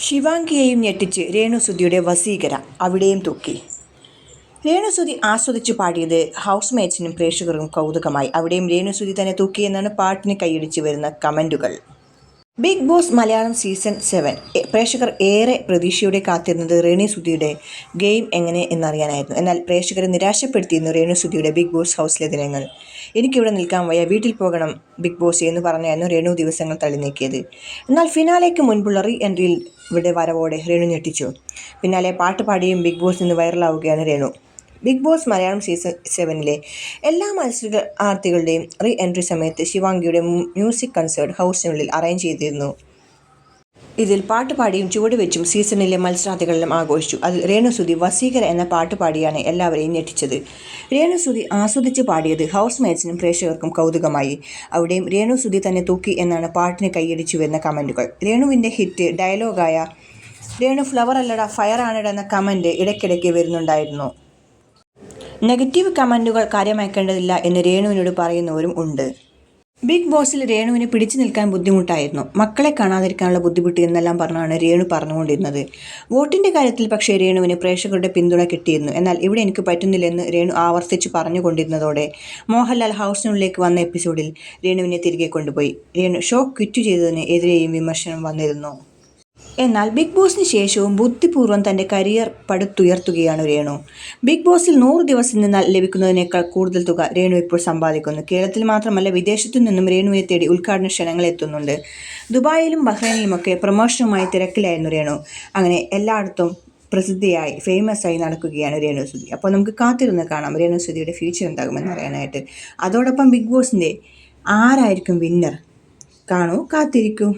ശിവാംഗിയെയും ഞെട്ടിച്ച് രേണുസുധിയുടെ വസീകര അവിടെയും തൂക്കി. രേണുസുധി ആസ്വദിച്ചു പാടിയത് ഹൗസ് മേറ്റ്സിനും പ്രേക്ഷകർക്കും കൗതുകമായി. അവിടെയും രേണുസുധി തന്നെ തൂക്കിയെന്നാണ് പാട്ടിന് കൈയടിച്ച് വരുന്ന കമന്റുകൾ. ബിഗ് ബോസ് മലയാളം സീസൺ 7 പ്രേക്ഷകർ ഏറെ പ്രതീക്ഷയോടെ കാത്തിരുന്നത് രേണുസുധിയുടെ ഗെയിം എങ്ങനെ എന്നറിയാനായിരുന്നു. എന്നാൽ പ്രേക്ഷകരെ നിരാശപ്പെടുത്തിയിരുന്നു രേണുസുധിയുടെ ബിഗ് ബോസ് ഹൗസിലെ ദിനങ്ങൾ. എനിക്കിവിടെ നിൽക്കാൻ വയ്യ, വീട്ടിൽ പോകണം ബിഗ് ബോസ് എന്ന് പറഞ്ഞായിരുന്നു രേണു ദിവസങ്ങൾ തള്ളി നീക്കിയത്. എന്നാൽ ഫിനാലേക്ക് മുൻപുള്ള റീ എൻട്രിയിൽ ഇവിടെ വരവോടെ രേണു ഞെട്ടിച്ചു. പിന്നാലെ പാട്ട് പാടിയും ബിഗ് ബോസ് നിന്ന് വൈറലാവുകയാണ് Renu. Bigg Boss Malayalam season 7 എല്ലാ മത്സരാർത്ഥികളുടെയും റീ എൻട്രി സമയത്ത് ശിവാംഗിയുടെ മ്യൂസിക് കൺസേർട്ട് ഹൗസിനുള്ളിൽ അറേഞ്ച് ചെയ്തിരുന്നു. ഇതിൽ പാട്ടുപാടിയും ചുവടുവെച്ചും സീസണിലെ മത്സരാർത്ഥികളെല്ലാം ആഘോഷിച്ചു. അതിൽ രേണുസുധി വസീകര എന്ന പാട്ട് പാടിയാണ് എല്ലാവരെയും ഞെട്ടിച്ചത്. രേണുസുധി ആസ്വദിച്ച് പാടിയത് ഹൗസ് മേറ്റ്സിനും പ്രേക്ഷകർക്കും കൗതുകമായി. അവിടെയും രേണുസുധി തന്നെ തൂക്കി എന്നാണ് പാട്ടിന് കൈയടിച്ചു വരുന്ന കമന്റുകൾ. രേണുവിൻ്റെ ഹിറ്റ് ഡയലോഗായ "രേണു ഫ്ലവർ അല്ലടാ ഫയർ ആണെടാ" എന്ന കമന്റ് ഇടയ്ക്കിടയ്ക്ക് വരുന്നുണ്ടായിരുന്നു. നെഗറ്റീവ് കമന്റുകൾ കാര്യമാക്കേണ്ടതില്ല എന്ന് രേണുവിനോട് പറയുന്നവരും ഉണ്ട്. ബിഗ് ബോസിൽ രേണുവിന് പിടിച്ചു നിൽക്കാൻ ബുദ്ധിമുട്ടായിരുന്നു. മക്കളെ കാണാതിരിക്കാനുള്ള ബുദ്ധിമുട്ട് എന്നെല്ലാം പറഞ്ഞാണ് രേണു പറഞ്ഞുകൊണ്ടിരുന്നത്. വോട്ടിന്റെ കാര്യത്തിൽ പക്ഷേ രേണുവിന് പ്രേക്ഷകരുടെ പിന്തുണ കിട്ടിയിരുന്നു. എന്നാൽ ഇവിടെ എനിക്ക് പറ്റുന്നില്ലെന്ന് രേണു ആവർത്തിച്ച് പറഞ്ഞുകൊണ്ടിരുന്നതോടെ മോഹൻലാൽ ഹൗസിനുള്ളിലേക്ക് വന്ന എപ്പിസോഡിൽ രേണുവിനെ തിരികെ കൊണ്ടുപോയി. രേണു ഷോ ക്വിറ്റ് ചെയ്തതിന് എതിരെയും വിമർശനം വന്നിരുന്നു. എന്നാൽ ബിഗ് ബോസിന് ശേഷവും ബുദ്ധിപൂർവ്വം തൻ്റെ കരിയർ പടുത്തുയർത്തുകയാണ് രേണു. ബിഗ് ബോസിൽ 100 ദിവസം നിന്നാൽ ലഭിക്കുന്നതിനേക്കാൾ കൂടുതൽ തുക രേണു ഇപ്പോൾ സമ്പാദിക്കുന്നു. കേരളത്തിൽ മാത്രമല്ല വിദേശത്തു നിന്നും രേണുവിനെ തേടി ഉദ്ഘാടന ക്ഷണങ്ങൾ എത്തുന്നുണ്ട്. ദുബായിലും ബഹ്റൈനിലുമൊക്കെ പ്രമോഷനുമായി തിരക്കിലായിരുന്നു രേണു. അങ്ങനെ എല്ലായിടത്തും പ്രസിദ്ധിയായി ഫേമസായി നടക്കുകയാണ് രേണുസുധി. അപ്പോൾ നമുക്ക് കാത്തിരുന്ന് കാണാം രേണുസുധിയുടെ ഫ്യൂച്ചർ എന്താകുമെന്ന് അറിയാനായിട്ട്. അതോടൊപ്പം ബിഗ് ബോസിൻ്റെ ആരായിരിക്കും വിന്നർ? കാണൂ, കാത്തിരിക്കൂ.